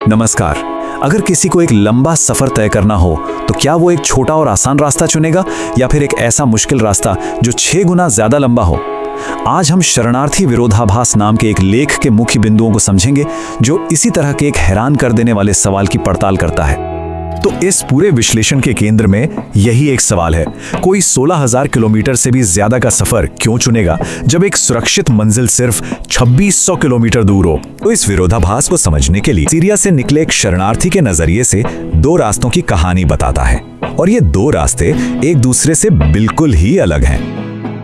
नमस्कार। अगर किसी को एक लंबा सफर तय करना हो तो क्या वो एक छोटा और आसान रास्ता चुनेगा या फिर एक ऐसा मुश्किल रास्ता जो 6 गुना ज्यादा लंबा हो? आज हम शरणार्थी विरोधाभास नाम के एक लेख के मुख्य बिंदुओं को समझेंगे जो इसी तरह के एक हैरान कर देने वाले सवाल की पड़ताल करता है। तो इस पूरे विश्लेषण के केंद्र में यही एक सवाल है, कोई 16,000 किलोमीटर से भी ज्यादा का सफर क्यों चुनेगा जब एक सुरक्षित मंजिल सिर्फ 2600 किलोमीटर दूर हो? तो इस विरोधाभास को समझने के लिए सीरिया से निकले एक शरणार्थी के नजरिए से 2 रास्तों की कहानी बताता है, और ये 2 रास्ते एक दूसरे से बिल्कुल ही अलग हैं।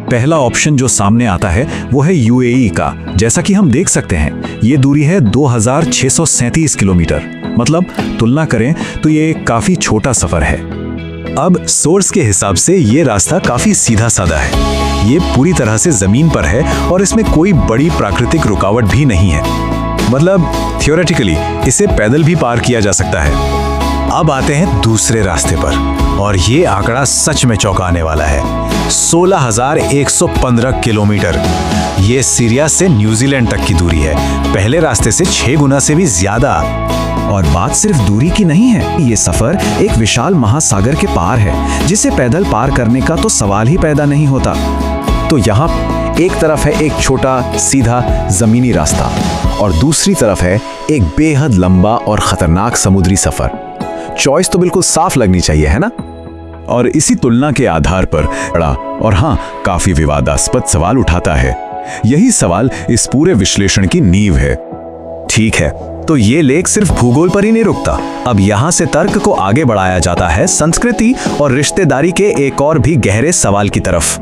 पहला ऑप्शन जो सामने आता है वो है यूएई का। जैसा कि हम देख सकते हैं, ये दूरी है 2637 किलोमीटर। मतलब तुलना करें तो ये काफी छोटा सफर है। अब सोर्स के हिसाब से ये रास्ता काफी सीधा साधा है। ये पूरी तरह से जमीन पर है और इसमें कोई बड़ी प्राकृतिक रुकावट भी नहीं है। मतलब थियोरेटिकली इसे पैदल भी पार किया जा सकता है। अब आते हैं दूसरे रास्ते पर, और ये आंकड़ा सच में चौंकाने वाला है। 16,115 किलोमीटर। ये सीरिया से न्यूजीलैंड तक की दूरी है, पहले रास्ते से 6 गुना से भी ज्यादा। और बात सिर्फ दूरी की नहीं है, ये सफर एक विशाल महासागर के पार है, जिसे पैदल पार करने का तो सवाल ही पैदा नहीं होता। तो यहाँ एक तरफ है एक छोटा सीधा जमीनी रास्ता और दूसरी तरफ है एक बेहद लंबा और खतरनाक समुद्री सफर। चॉइस तो बिल्कुल साफ लगनी चाहिए, है ना? और इसी तुलना के आधार पर बड़ा और हाँ काफी विवादास्पद सवाल उठाता है। यही सवाल इस पूरे विश्लेषण की नींव है। ठीक है, तो ये लेख सिर्फ भूगोल पर ही नहीं रुकता। अब यहाँ से तर्क को आगे बढ़ाया जाता है संस्कृति और रिश्तेदारी के एक और भी गहरे सवाल की तरफ।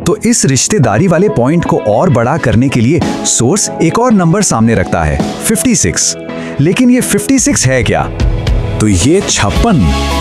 तो इस रिश्तेदारी वाले पॉइंट को और बड़ा करने के लिए सोर्स एक और नंबर सामने रखता है, 56। लेकिन ये 56 है क्या? तो ये 56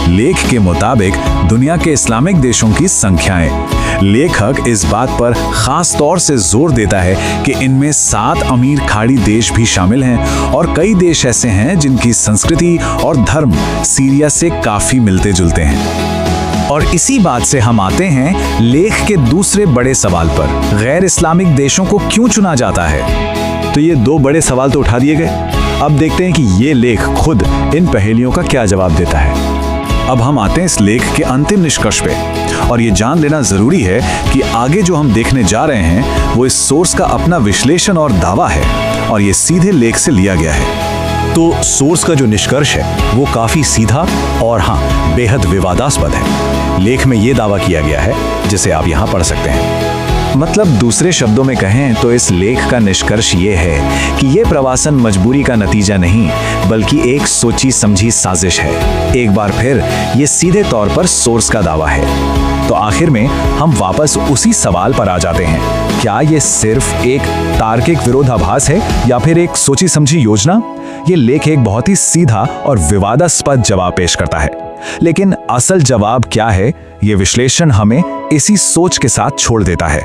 लेख के मुताबिक दुनिया के इस्लामिक देशों की संख्याएं। लेखक इस बात पर खास तौर से जोर देता है कि इनमें 7 अमीर खाड़ी देश भी शामिल हैं और कई देश ऐसे हैं जिनकी संस्कृति और धर्म सीरिया से काफी मिलते जुलते हैं। और इसी बात से हम आते हैं लेख के दूसरे बड़े सवाल पर, गैर इस्लामिक देशों को क्यों चुना जाता है? तो ये 2 बड़े सवाल तो उठा दिए गए। अब देखते हैं कि ये लेख खुद इन पहेलियों का क्या जवाब देता है। अब हम आते हैं इस लेख के अंतिम निष्कर्ष पे, और ये जान लेना जरूरी है कि आगे जो हम देखने जा रहे हैं वो इस सोर्स का अपना विश्लेषण और दावा है, और ये सीधे लेख से लिया गया है। तो सोर्स का जो निष्कर्ष है वो काफी सीधा और हाँ बेहद विवादास्पद है। लेख में ये दावा किया गया है जिसे आप यहाँ पढ़ सकते हैं। मतलब दूसरे शब्दों में कहें तो इस लेख का निष्कर्ष ये है कि ये प्रवासन मजबूरी का नतीजा नहीं बल्कि एक सोची समझी साजिश है। एक बार फिर ये सीधे तौर पर सोर्स का दावा है। तो आखिर में हम वापस उसी सवाल पर आ जाते हैं, क्या ये सिर्फ एक तार्किक विरोधाभास है या फिर एक सोची समझी योजना? ये लेख एक बहुत ही सीधा और विवादास्पद जवाब पेश करता है, लेकिन असल जवाब क्या है ये विश्लेषण हमें इसी सोच के साथ छोड़ देता है।